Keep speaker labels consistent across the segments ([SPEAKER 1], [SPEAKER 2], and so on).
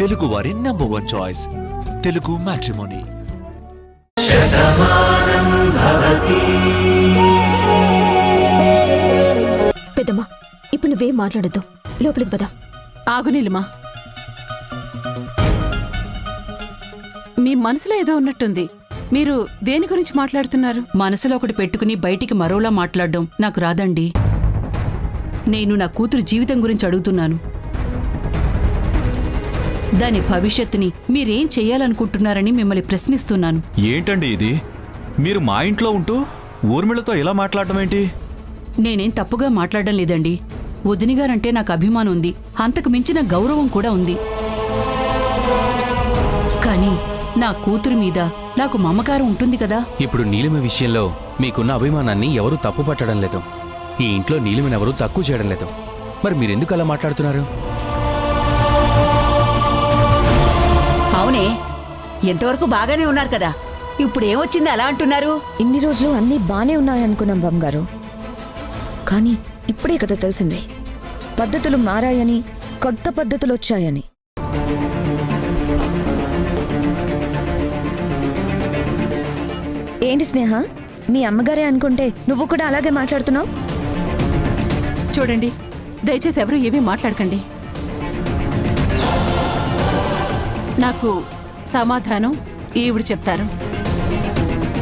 [SPEAKER 1] తెలుగువారి number 1 choice Telugu matrimony.
[SPEAKER 2] పెద్దమ్మా, ఇప్పుడు నువ్వేం మాట్లాడద్దు, లోపలికి పద.
[SPEAKER 3] ఆగు నీలిమా, మీ మనసులో ఏదో ఉన్నట్టుంది. మీరు దేని గురించి మాట్లాడుతున్నారు?
[SPEAKER 4] మనసులో ఒకటి పెట్టుకుని బయటికి మరోలా మాట్లాడడం నాకు రాదండి. నేను నా కూతురు జీవితం గురించి అడుగుతున్నాను. దాని భవిష్యత్తుని మీరేం చెయ్యాలనుకుంటున్నారని మిమ్మల్ని ప్రశ్నిస్తున్నాను.
[SPEAKER 5] ఏంటండి ఇది? మీరు మా ఇంట్లో ఉంటూ ఊర్మిళతో ఇలా మాట్లాడటం ఏంటి?
[SPEAKER 4] నేనేం తప్పుగా మాట్లాడడం లేదండి. వదినిగారంటే నాకు అభిమానం ఉంది, అంతకు మించిన గౌరవం కూడా ఉంది. కానీ నా కూతురు మీద నాకు మమకారం ఉంటుంది కదా.
[SPEAKER 6] ఇప్పుడు నీలిమ విషయంలో మీకున్న అభిమానాన్ని ఎవరూ తప్పు పట్టడం లేదు. ఈ ఇంట్లో నీలిమనెవరూ తక్కువ చేయడం లేదు. మరి మీరెందుకు అలా మాట్లాడుతున్నారు?
[SPEAKER 7] అవునే, ఎంతవరకు బాగానే ఉన్నారు కదా, ఇప్పుడు ఏమొచ్చింది అలా అంటున్నారు?
[SPEAKER 2] ఇన్ని రోజులు అన్నీ బానే ఉన్నాయనుకున్నాం బామ్మగారు, కానీ ఇప్పుడే కదా తెలిసింది పద్ధతులు మారాయని, కొత్త పద్ధతులు వచ్చాయని. ఏంటి స్నేహ, మీ అమ్మగారే అనుకుంటే నువ్వు కూడా అలాగే మాట్లాడుతున్నావు?
[SPEAKER 3] చూడండి, దయచేసి ఎవరు ఏమీ మాట్లాడకండి. నాకు సమాధానం ఈవిడ చెప్తారు.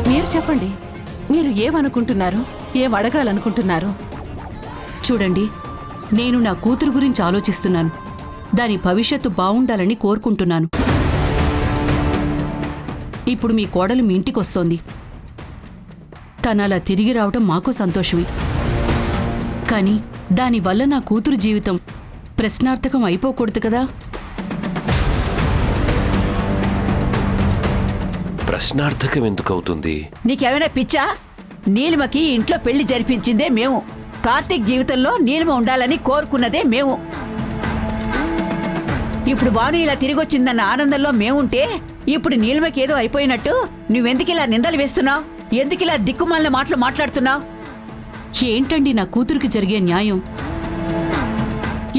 [SPEAKER 3] మీరు చెప్పండి, మీరు ఏమనుకుంటున్నారు, ఏం అడగాలనుకుంటున్నారు?
[SPEAKER 4] చూడండి, నేను నా కూతురు గురించి ఆలోచిస్తున్నాను. దాని భవిష్యత్తు బావుండాలని కోరుకుంటున్నాను. ఇప్పుడు మీ కోడలు మీ ఇంటికొస్తోంది. తనలా తిరిగి రావటం మాకు సంతోషమే. కానీ దానివల్ల నా కూతురు జీవితం ప్రశ్నార్థకం అయిపోకూడదు కదా.
[SPEAKER 8] ప్రశ్నార్థకం ఎందుకు అవుతుంది?
[SPEAKER 7] నీకేమైనా పిచ్చా? నీలిమకి ఇంట్లో పెళ్లి జరిపించిందే మేము. కార్తీక్ జీవితంలో నీలిమ ఉండాలని కోరుకున్నదే మేము. ఇప్పుడు భాను ఇలా తిరిగొచ్చిందన్న ఆనందంలో మేముంటే, ఇప్పుడు నీలిమకి ఏదో అయిపోయినట్టు నువ్వెందుకు ఇలా నిందలు వేస్తున్నావు? ఎందుకు ఇలా దిక్కుమాలిన మాటలు మాట్లాడుతున్నావు?
[SPEAKER 4] ఏంటండి నా కూతురికి జరిగే న్యాయం?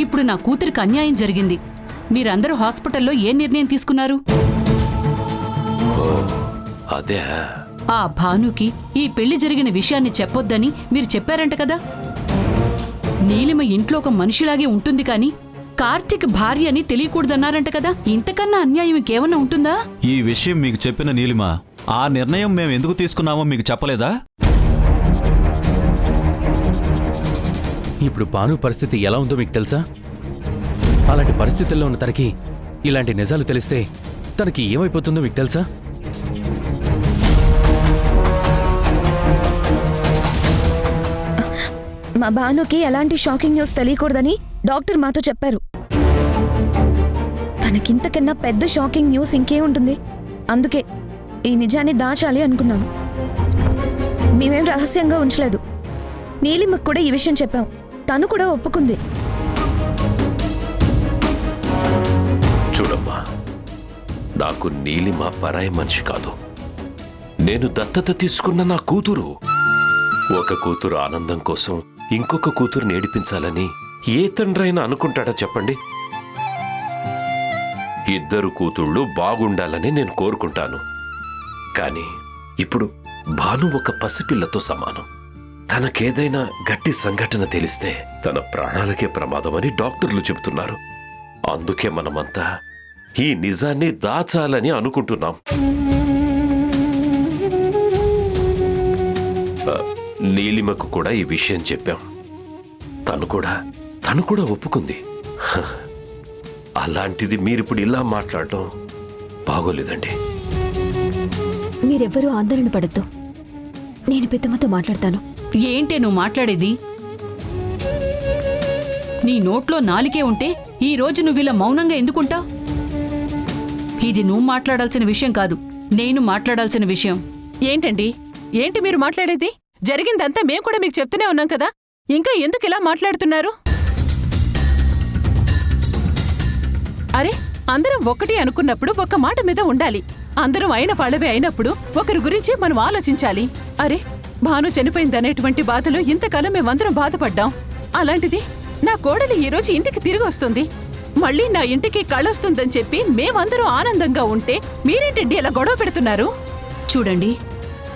[SPEAKER 4] ఇప్పుడు నా కూతురికి అన్యాయం జరిగింది. మీరందరూ హాస్పిటల్లో ఏ నిర్ణయం తీసుకున్నారు?
[SPEAKER 8] అదే,
[SPEAKER 4] ఆ భానుకి ఈ పెళ్లి జరిగిన విషయాన్ని చెప్పొద్దని మీరు చెప్పారంట కదా. నీలిమ ఇంట్లో ఒక మనిషిలాగే ఉంటుంది కానీ కార్తీక్ భార్య అని తెలియకూడదన్నారంట కదా. ఇంతకన్నా అన్యాయం ఇంకేమన్నా ఉంటుందా?
[SPEAKER 5] ఈ విషయం మీకు చెప్పిన నీలిమ ఆ నిర్ణయం మేము ఎందుకు తీసుకున్నామో మీకు చెప్పలేదా?
[SPEAKER 6] ఇప్పుడు భాను పరిస్థితి ఎలా ఉందో మీకు తెలుసా? అలాంటి పరిస్థితుల్లో ఉన్న తనకి ఇలాంటి నిజాలు తెలిస్తే తనకి ఏమైపోతుందో మీకు తెలుసా?
[SPEAKER 2] మా భానుకి ఎలాంటి షాకింగ్ న్యూస్ తెలియకూడదని డాక్టర్ మాతో చెప్పారు. తనకింతకన్నా పెద్ద షాకింగ్ న్యూస్ ఇంకే ఉంటుంది. అందుకే ఈ నిజాన్ని దాచాలి అనుకున్నాము. మేమేం రహస్యంగా ఉంచలేదు. నీలిమకు కూడా ఈ విషయం చెప్పాం. తను కూడా ఒప్పుకుంది.
[SPEAKER 8] చూడమ్మా, నాకు నీలిమ పరాయి మనిషి కాదు. నేను దత్తత తీసుకున్న నా కూతురు. ఒక కూతురు ఆనందం కోసం ఇంకొక కూతురు నేడిపించాలని ఏ తండ్రైనా అనుకుంటాడా చెప్పండి? ఇద్దరు కూతుళ్ళు బాగుండాలని నేను కోరుకుంటాను. కానీ ఇప్పుడు భాను ఒక పసిపిల్లతో సమానం. తనకేదైనా గట్టి సంఘటన తెలిస్తే తన ప్రాణాలకే ప్రమాదమని డాక్టర్లు చెబుతున్నారు. అందుకే మనమంతా ఈ నిజాన్ని దాచాలని అనుకుంటున్నాం. నీలిమకు కూడా ఈ విషయం చెప్పాం. తను కూడా ఒప్పుకుంది. అలాంటిది మీరిప్పుడు ఇలా మాట్లాడటం బాగోలేదండి.
[SPEAKER 2] మీరెవ్వరూ ఆందోళన పడద్దు. నేను పెద్దమ్మతో మాట్లాడతాను.
[SPEAKER 4] ఏంటే నువ్వు మాట్లాడేది? నీ నోట్లో నాలికే ఉంటే ఈ రోజు నువ్విలా మౌనంగా ఎందుకుంటావు? ఇది నువ్వు మాట్లాడాల్సిన విషయం కాదు, నేను మాట్లాడాల్సిన విషయం.
[SPEAKER 3] ఏంటండి, ఏంటి మీరు మాట్లాడేది? జరిగిందంతా మేం కూడా మీకు చెప్తూనే ఉన్నాం కదా, ఇంకా ఎందుకు ఇలా మాట్లాడుతున్నారు? అరే, అందరం ఒక్కటి అనుకున్నప్పుడు ఒక్క మాట మీద ఉండాలి. అందరం అయిన వాళ్ళవే అయినప్పుడు ఒకరి గురించి మనం ఆలోచించాలి. అరే, భాను చనిపోయిందనేటువంటి బాధలో ఇంతకాలం మేమందరం బాధపడ్డాం. అలాంటిది నా కోడలి ఈరోజు ఇంటికి తిరిగి వస్తుంది. మళ్ళీ నా ఇంటికి కళొస్తుందని చెప్పి మేమందరూ ఆనందంగా ఉంటే మీరేంటండి ఇలా గొడవ పెడుతున్నారు?
[SPEAKER 4] చూడండి,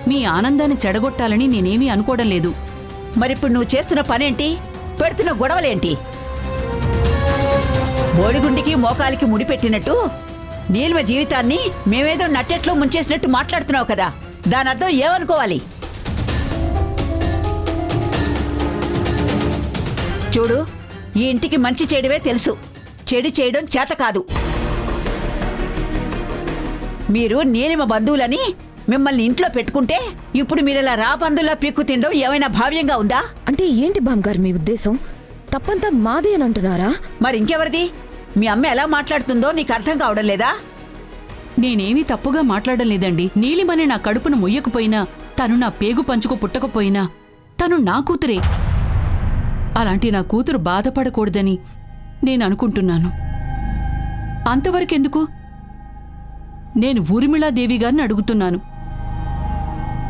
[SPEAKER 4] మీ ఆనందాన్ని చెడగొట్టాలని నేనేమీ అనుకోవడం లేదు.
[SPEAKER 7] మరిప్పుడు నువ్వు చేస్తున్న పనేంటి? పెడుతున్న గొడవలేంటి? బోడిగుండికి మోకాలికి ముడిపెట్టినట్టు నీలిమ జీవితాన్ని మేమేదో నట్టెట్లో ముంచేసినట్టు మాట్లాడుతున్నావు కదా, దాని అర్థం ఏమనుకోవాలి? చూడు, ఈ ఇంటికి మంచి చేయడమే తెలుసు, చెడు చేయడం చేత కాదు. మీరు నీలిమ బంధువులని మిమ్మల్ని ఇంట్లో పెట్టుకుంటే ఇప్పుడు మీరిలా రాబందులా పీక్కు తినడం ఏమైనా భావ్యంగా ఉందా?
[SPEAKER 2] అంటే ఏంటి బామ్గారు మీ ఉద్దేశం? తప్పంతా మాదే అని అంటున్నారా?
[SPEAKER 7] మరి ఇంకెవరిది? మీ అమ్మ ఎలా మాట్లాడుతుందో నీకు అర్థం కావడం లేదా?
[SPEAKER 4] నేనేమీ తప్పుగా మాట్లాడడం లేదండి. నీలిమని నా కడుపును మొయ్యకపోయినా, తను నా పేగు పంచుకు పుట్టకపోయినా తను నా కూతురే. అలాంటి నా కూతురు బాధపడకూడదని నేను అనుకుంటున్నాను. అంతవరకెందుకు? నేను ఊర్మిళాదేవి గారిని అడుగుతున్నాను.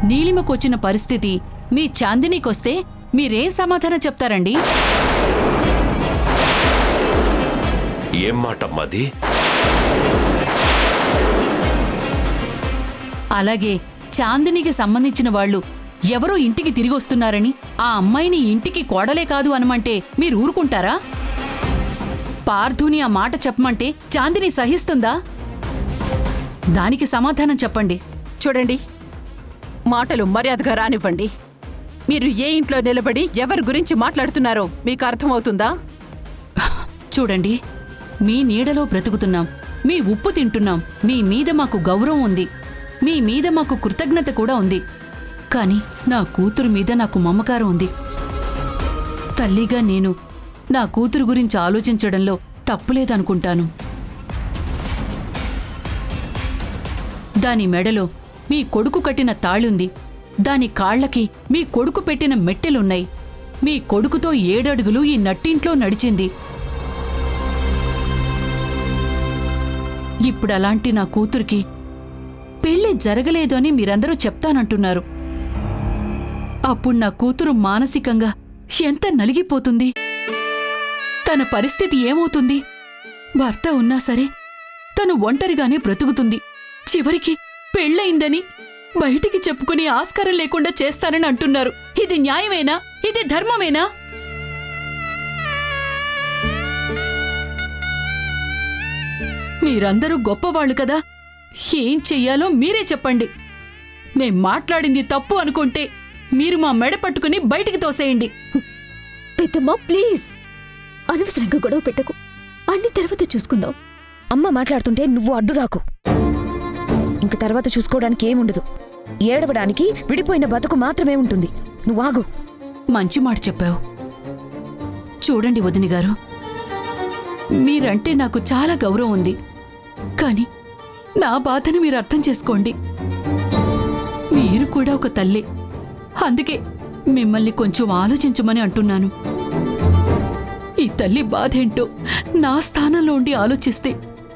[SPEAKER 4] నీలిమకొచ్చిన పరిస్థితి మీ చాందినీకొస్తే మీరేం సమాధానం చెప్తారండి?
[SPEAKER 8] ఏం మాటమ్మది?
[SPEAKER 4] అలాగే చాందినికి సంబంధించిన వాళ్ళు ఎవరో ఇంటికి తిరిగొస్తున్నారని ఆ అమ్మాయిని ఇంటికి కోడలే కాదు అనమంటే మీరు ఊరుకుంటారా? పార్థుని ఆ మాట చెప్పమంటే చాందిని సహిస్తుందా? దానికి సమాధానం చెప్పండి.
[SPEAKER 3] చూడండి, మాటలు మర్యాదగా రానివ్వండి. మీరు ఏ ఇంట్లో నిలబడి ఎవరి గురించి మాట్లాడుతున్నారో మీకు అర్థమవుతుందా?
[SPEAKER 4] చూడండి, మీ నీడలో బ్రతుకుతున్నాం, మీ ఉప్పు తింటున్నాం, మీ మీద మాకు గౌరవం ఉంది, మీ మీద మాకు కృతజ్ఞత కూడా ఉంది. కాని నా కూతురు మీద నాకు మమకారం ఉంది. తల్లిగా నేను నా కూతురు గురించి ఆలోచించడంలో తప్పులేదనుకుంటాను. దాని మెడలో మీ కొడుకు కట్టిన తాళుంది, దాని కాళ్లకి మీ కొడుకు పెట్టిన మెట్టెలున్నాయి. మీ కొడుకుతో 7 అడుగులు ఈ నట్టింట్లో నడిచింది. ఇప్పుడలాంటి నా కూతురికి పెళ్లి జరగలేదు అని మీరందరూ చెప్తానంటున్నారు. అప్పుడు నా కూతురు మానసికంగా ఎంత నలిగిపోతుంది? తన పరిస్థితి ఏమవుతుంది? భర్త ఉన్నా సరే తను ఒంటరిగానే బ్రతుకుతుంది. చివరికి పెళ్ళయిందని బయటికి చెప్పుకునే ఆస్కారం లేకుండా చేస్తారని అంటున్నారు. ఇది న్యాయమేనా? ఇది ధర్మమేనా? మీరందరూ గొప్పవాళ్లు కదా, ఏం చెయ్యాలో మీరే చెప్పండి. మేం మాట్లాడింది తప్పు అనుకుంటే మీరు మా మెడ పట్టుకుని బయటికి తోసేయండి.
[SPEAKER 9] పెద్దమ్మా ప్లీజ్, అనవసరంగా గొడవ పెట్టకు, అన్ని తర్వాత చూసుకుందాం.
[SPEAKER 2] అమ్మ మాట్లాడుతుంటే నువ్వు అడ్డు రాకు. ఇంక తర్వాత చూసుకోవడానికి ఏముండదు. ఏడవడానికి విడిపోయిన బతుకు మాత్రమే ఉంటుంది. నువ్వు ఆగు.
[SPEAKER 4] మంచి మాట చెప్పావు. చూడండి వదిని గారు, మీరంటే నాకు చాలా గౌరవం ఉంది. కాని నా బాధని మీరు అర్థం చేసుకోండి. మీరు కూడా ఒక తల్లి, అందుకే మిమ్మల్ని కొంచెం ఆలోచించమని అంటున్నాను. ఈ తల్లి బాధేంటో నా స్థానంలో ఉండి ఆలోచిస్తే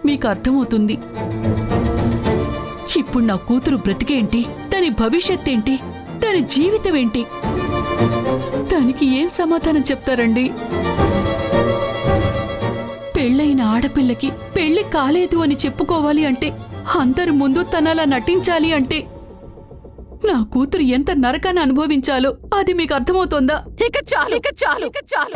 [SPEAKER 4] మీకు అర్థమవుతుంది. ఇప్పుడు నా కూతురు బ్రతికేంటి, దాని భవిష్యత్తేంటి, దాని జీవితం ఏంటి, దానికి ఏం సమాధానం చెప్తారండి? పెళ్ళైన ఆడపిల్లకి పెళ్లి కాలేదు అని చెప్పుకోవాలి అంటే, అందరి ముందు తనలా నటించాలి అంటే నా కూతురు ఎంత నరకాన్ని అనుభవించాలో అది మీకు అర్థమవుతోందా?
[SPEAKER 3] ఇక చాలు, ఇక చాలు, ఇక చాలు.